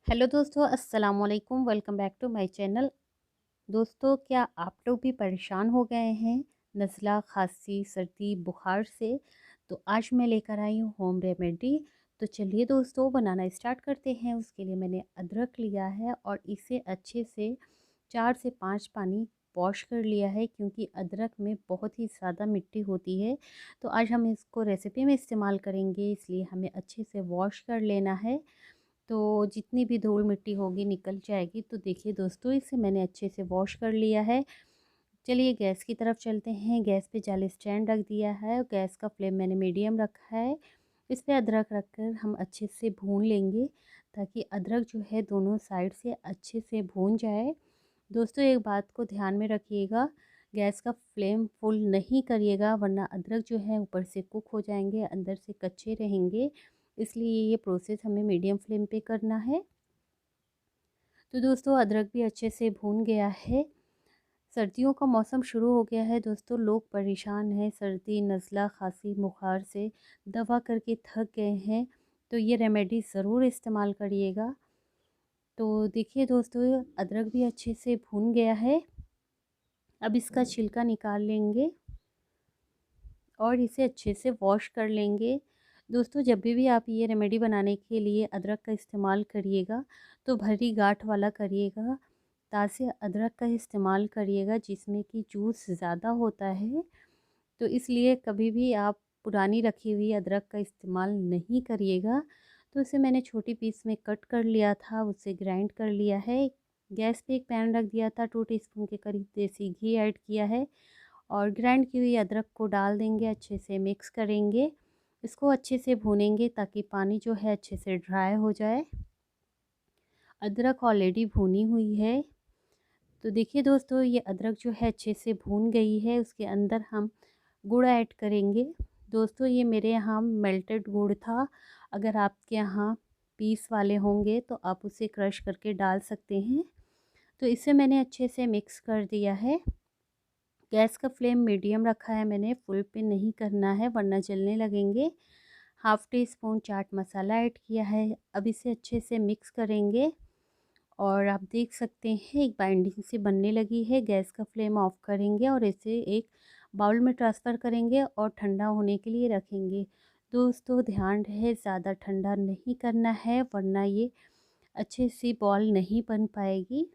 Hello दोस्तों, अस्सलाम वालेकुम। Welcome back to my channel. दोस्तों, क्या आप लोग भी परेशान हो गए हैं नज़ला, खांसी, सर्दी, बुखार से? तो आज मैं लेकर आई हूँ होम रेमेडी। तो चलिए दोस्तों, बनाना स्टार्ट करते हैं। उसके लिए मैंने अदरक लिया है और इसे अच्छे से 4 से 5 पानी वॉश कर लिया है, क्योंकि अदरक में बहुत ही ज़्यादा मिट्टी होती है। तो आज हम इसको रेसिपी में इस्तेमाल करेंगे, इसलिए हमें अच्छे से वॉश कर लेना है। तो जितनी भी धूल मिट्टी होगी निकल जाएगी। तो देखिए दोस्तों, इसे मैंने अच्छे से वॉश कर लिया है। चलिए गैस की तरफ चलते हैं। गैस पे जाली स्टैंड रख दिया है और गैस का फ्लेम मैंने मीडियम रखा है। इस पे अदरक रखकर हम अच्छे से भून लेंगे, ताकि अदरक जो है दोनों साइड से अच्छे से भून जाए। दोस्तों, एक बात को ध्यान में रखिएगा, गैस का फ्लेम फुल नहीं करिएगा, वरना अदरक जो है ऊपर से कुक हो जाएंगे, अंदर से कच्चे रहेंगे। इसलिए ये प्रोसेस हमें मीडियम फ्लेम पे करना है। तो दोस्तों, अदरक भी अच्छे से भून गया है। सर्दियों का मौसम शुरू हो गया है दोस्तों, लोग परेशान हैं सर्दी, नज़ला, खांसी, बुखार से दवा करके थक गए हैं। तो ये रेमेडी ज़रूर इस्तेमाल करिएगा। तो देखिए दोस्तों, अदरक भी अच्छे से भून गया है। अब इसका छिलका निकाल लेंगे और इसे अच्छे से वॉश कर लेंगे। दोस्तों, जब भी आप ये रेमेडी बनाने के लिए अदरक का इस्तेमाल करिएगा, तो भरी गांठ वाला करिएगा। ताज़े अदरक का इस्तेमाल करिएगा, जिसमें कि जूस ज़्यादा होता है। तो इसलिए कभी भी आप पुरानी रखी हुई अदरक का इस्तेमाल नहीं करिएगा। तो इसे मैंने छोटी पीस में कट कर लिया था, उसे ग्राइंड कर लिया है। गैस पे एक पैन रख दिया था, 2 टीस्पून के करीब देसी घी ऐड किया है और ग्राइंड की हुई अदरक को डाल देंगे, अच्छे से मिक्स करेंगे। इसको अच्छे से भूनेंगे ताकि पानी जो है अच्छे से ड्राई हो जाए। अदरक ऑलरेडी भुनी हुई है। तो देखिए दोस्तों, ये अदरक जो है अच्छे से भून गई है। उसके अंदर हम गुड़ ऐड करेंगे। दोस्तों, ये मेरे यहाँ मेल्टेड गुड़ था। अगर आपके यहाँ पीस वाले होंगे तो आप उसे क्रश करके डाल सकते हैं। तो इसे मैंने अच्छे से मिक्स कर दिया है। गैस का फ्लेम मीडियम रखा है मैंने, फुल पे नहीं करना है वरना जलने लगेंगे। Half tea spoon chaat masala add किया है। अब इसे अच्छे से मिक्स करेंगे और आप देख सकते हैं एक बाइंडिंग सी बनने लगी है। गैस का फ्लेम ऑफ करेंगे और इसे एक बाउल में ट्रांसफ़र करेंगे और ठंडा होने के लिए रखेंगे। दोस्तों, ध्यान रहे ज़्यादा ठंडा नहीं करना है, वरना ये अच्छे सी बॉल नहीं बन पाएगी।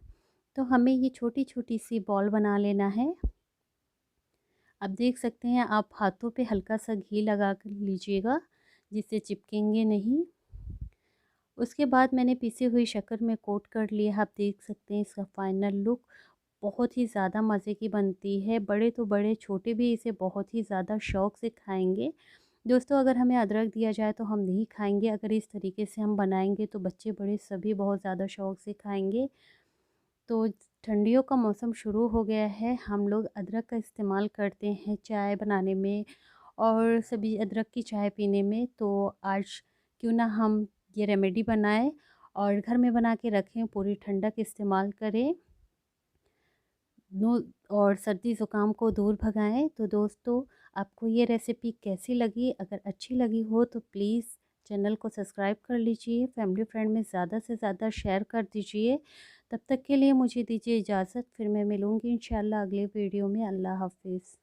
तो हमें ये छोटी छोटी सी बॉल बना लेना है। आप देख सकते हैं, आप हाथों पे हल्का सा घी लगा कर लीजिएगा, जिससे चिपकेंगे नहीं। उसके बाद मैंने पीसी हुई शक्कर में कोट कर लिया। आप देख सकते हैं इसका फाइनल लुक बहुत ही ज़्यादा मज़े की बनती है। बड़े तो बड़े, छोटे भी इसे बहुत ही ज़्यादा शौक़ से खाएंगे। दोस्तों, अगर हमें अदरक दिया जाए तो हम नहीं खाएंगे, अगर इस तरीके से हम बनाएंगे तो बच्चे बड़े सभी बहुत ज़्यादा शौक़ से खाएंगे। तो ठंडियों का मौसम शुरू हो गया है। हम लोग अदरक का इस्तेमाल करते हैं चाय बनाने में और सभी अदरक की चाय पीने में। तो आज क्यों ना हम ये रेमेडी बनाएं और घर में बना के रखें, पूरी ठंडक इस्तेमाल करें नो और सर्दी ज़ुकाम को दूर भगाएं। तो दोस्तों, आपको ये रेसिपी कैसी लगी? अगर अच्छी लगी हो तो प्लीज़ चैनल को सब्सक्राइब कर लीजिए, फैमिली फ्रेंड में ज़्यादा से ज़्यादा शेयर कर दीजिए। तब तक के लिए मुझे दीजिए इजाज़त। फिर मैं मिलूँगी इंशाल्लाह अगले वीडियो में। अल्लाह हाफ़िज़।